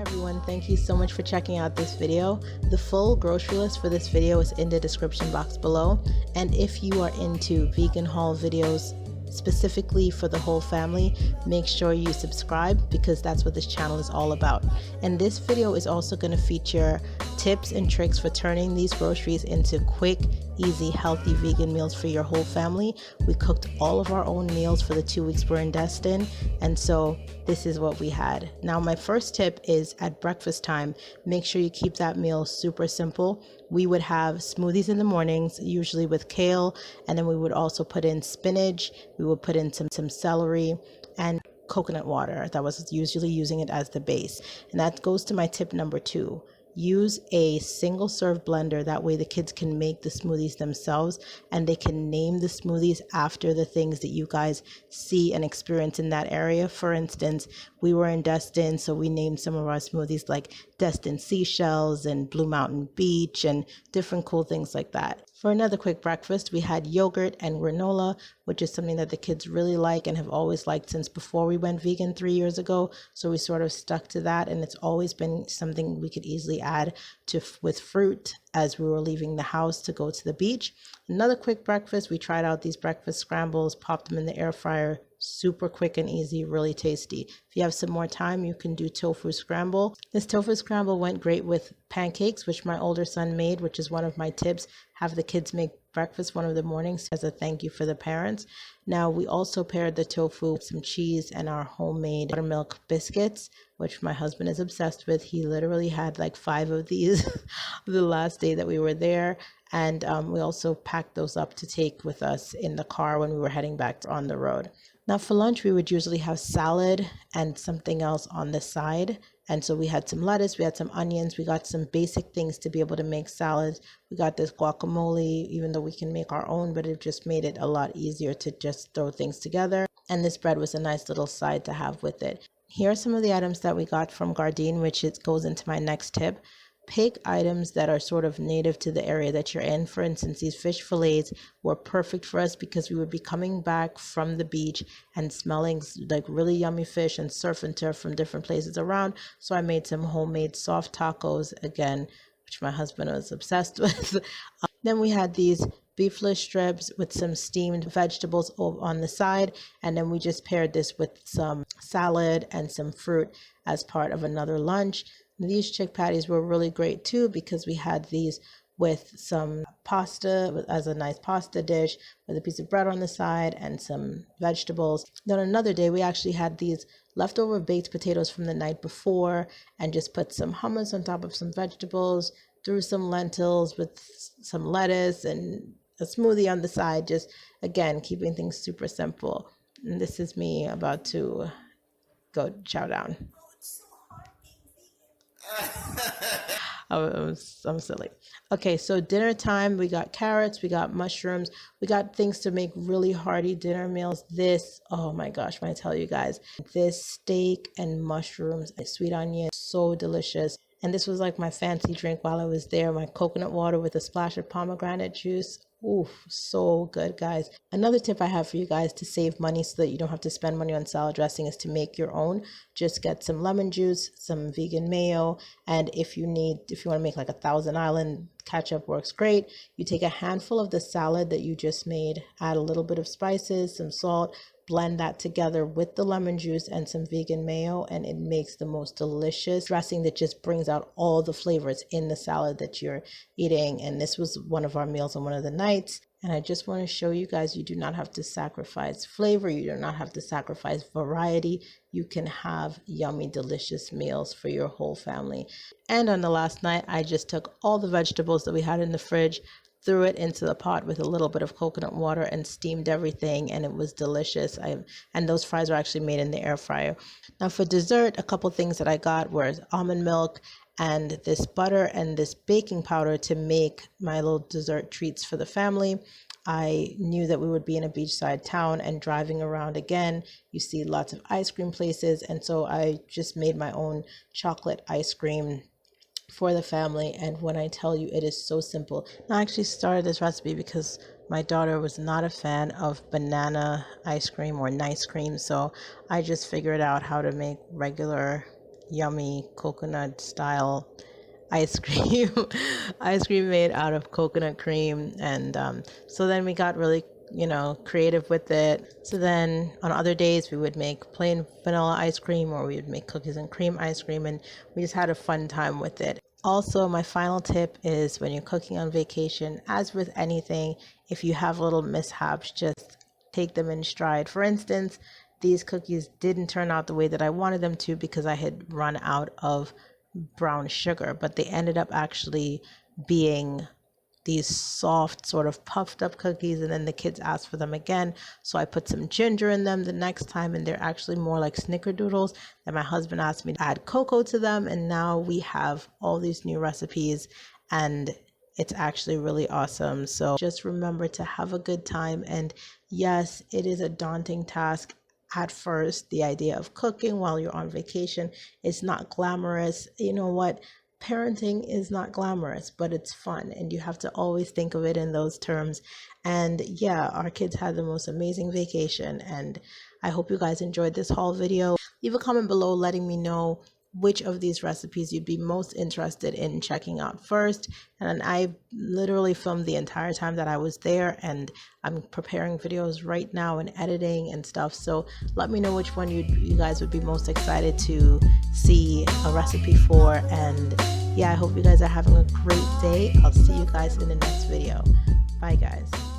Everyone, thank you so much for checking out this video. The full grocery list for this video is in the description box below, and if you are into vegan haul videos specifically for the whole family, make sure you subscribe because that's what this channel is all about. And this video is also going to feature tips and tricks for turning these groceries into quick, easy, healthy vegan meals for your whole family. We cooked all of our own meals for the 2 weeks we're in Destin, and so this is what we had. Now my first tip is at breakfast time, make sure you keep that meal super simple. We would have smoothies in the mornings, usually with kale, and then we would also put in spinach, we would put in some celery and coconut water. That was usually using it as the base. And that goes to my tip number 2. Use a single serve blender. That way the kids can make the smoothies themselves and they can name the smoothies after the things that you guys see and experience in that area. For instance, we were in Destin, so we named some of our smoothies like Destin Seashells and Blue Mountain Beach and different cool things like that. For another quick breakfast, we had yogurt and granola, which is something that the kids really like and have always liked since before we went vegan 3 years ago. So we sort of stuck to that, and it's always been something we could easily add to with fruit as we were leaving the house to go to the beach. Another quick breakfast, we tried out these breakfast scrambles, popped them in the air fryer. Super quick and easy, really tasty. If you have some more time, you can do tofu scramble. This tofu scramble went great with pancakes, which my older son made, which is one of my tips. Have the kids make breakfast one of the mornings as a thank you for the parents. Now, we also paired the tofu with some cheese and our homemade buttermilk biscuits, which my husband is obsessed with. He literally had like 5 of these the last day that we were there. And we also packed those up to take with us in the car when we were heading back on the road. Now for lunch, we would usually have salad and something else on the side. And so we had some lettuce, we had some onions, we got some basic things to be able to make salads. We got this guacamole, even though we can make our own, but it just made it a lot easier to just throw things together. And this bread was a nice little side to have with it. Here are some of the items that we got from Gardein, which goes into my next tip. Pick items that are sort of native to the area that you're in. For instance, these fish fillets were perfect for us because we would be coming back from the beach and smelling like really yummy fish and surf and turf from different places around. So I made some homemade soft tacos, again, which my husband was obsessed with. Then we had these beefless strips with some steamed vegetables on the side. And then we just paired this with some salad and some fruit as part of another lunch. These chick patties were really great too because we had these with some pasta as a nice pasta dish with a piece of bread on the side and some vegetables. Then another day we actually had these leftover baked potatoes from the night before and just put some hummus on top of some vegetables, threw some lentils with some lettuce and a smoothie on the side, just again keeping things super simple. And this is me about to go chow down. I'm silly. Okay, so dinner time, we got carrots, we got mushrooms, we got things to make really hearty dinner meals. This, oh my gosh, when I tell you guys, this steak and mushrooms, sweet onion, so delicious. And this was like my fancy drink while I was there, my coconut water with a splash of pomegranate juice. Oof, so good, guys. Another tip I have for you guys to save money so that you don't have to spend money on salad dressing is to make your own. Just get some lemon juice, some vegan mayo, and if you want to make like a Thousand Island ketchup works great. You take a handful of the salad that you just made, add a little bit of spices, some salt, blend that together with the lemon juice and some vegan mayo, and it makes the most delicious dressing that just brings out all the flavors in the salad that you're eating. And this was one of our meals on one of the nights. And I just want to show you guys, you do not have to sacrifice flavor. You do not have to sacrifice variety. You can have yummy, delicious meals for your whole family. And on the last night, I just took all the vegetables that we had in the fridge, threw it into the pot with a little bit of coconut water and steamed everything, and it was delicious. And those fries were actually made in the air fryer. Now for dessert, a couple things that I got were almond milk and this butter and this baking powder to make my little dessert treats for the family. I knew that we would be in a beachside town, and driving around again, you see lots of ice cream places, and so I just made my own chocolate ice cream for the family. And when I tell you, it is so simple. I actually started this recipe because my daughter was not a fan of banana ice cream or nice cream, so I just figured out how to make regular yummy coconut style ice cream. Ice cream made out of coconut cream. And so then we got really, creative with it. So then on other days we would make plain vanilla ice cream, or we would make cookies and cream ice cream, and we just had a fun time with it. Also, my final tip is, when you're cooking on vacation, as with anything, if you have little mishaps, just take them in stride. For instance, these cookies didn't turn out the way that I wanted them to because I had run out of brown sugar, but they ended up actually being these soft, sort of puffed up cookies, and then the kids asked for them again, so I put some ginger in them the next time, and they're actually more like snickerdoodles. Then my husband asked me to add cocoa to them, and now we have all these new recipes, and it's actually really awesome. So just remember to have a good time. And yes, it is a daunting task at first. The idea of cooking while you're on vacation is not glamorous. You know what? Parenting is not glamorous, but it's fun, and you have to always think of it in those terms. And yeah, our kids had the most amazing vacation, and I hope you guys enjoyed this haul video. Leave a comment below letting me know which of these recipes you'd be most interested in checking out first. And I literally filmed the entire time that I was there, and I'm preparing videos right now and editing and stuff. So let me know which one you guys would be most excited to see a recipe for. And yeah, I hope you guys are having a great day. I'll see you guys in the next video. Bye guys.